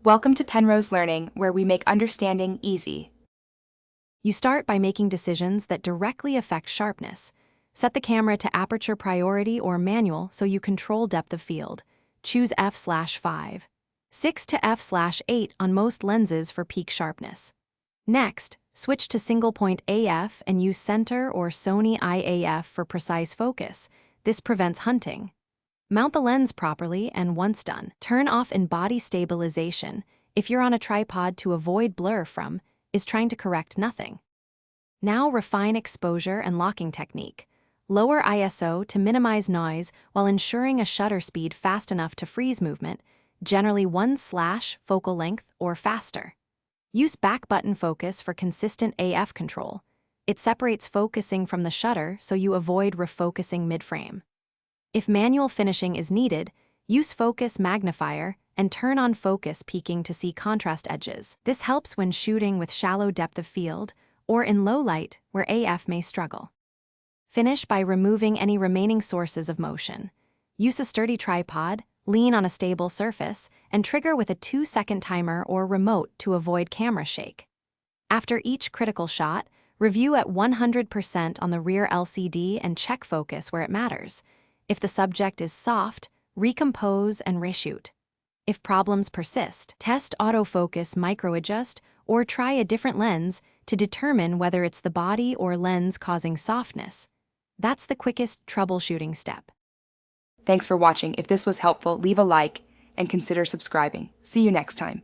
Welcome to Penrose Learning, where we make understanding easy. You start by making decisions that directly affect sharpness. Set the camera to aperture priority or manual so you control depth of field. Choose f/5. 6 to f/8 on most lenses for peak sharpness. Next, switch to single point AF and use center or Sony A7iii for precise focus. This prevents hunting. Mount the lens properly and once done, turn off in-body stabilization. If you're on a tripod to avoid blur from, is trying to correct nothing. Now refine exposure and locking technique. Lower ISO to minimize noise while ensuring a shutter speed fast enough to freeze movement, generally 1/ focal length or faster. Use back button focus for consistent AF control. It separates focusing from the shutter so you avoid refocusing mid-frame. If manual finishing is needed, use focus magnifier and turn on focus peaking to see contrast edges. This helps when shooting with shallow depth of field or in low light where AF may struggle. Finish by removing any remaining sources of motion. Use a sturdy tripod, lean on a stable surface, and trigger with a 2-second timer or remote to avoid camera shake. After each critical shot, review at 100% on the rear LCD and check focus where it matters. If the subject is soft, recompose and reshoot. If problems persist, test autofocus micro-adjust or try a different lens to determine whether it's the body or lens causing softness. That's the quickest troubleshooting step. Thanks for watching. If this was helpful, leave a like and consider subscribing. See you next time.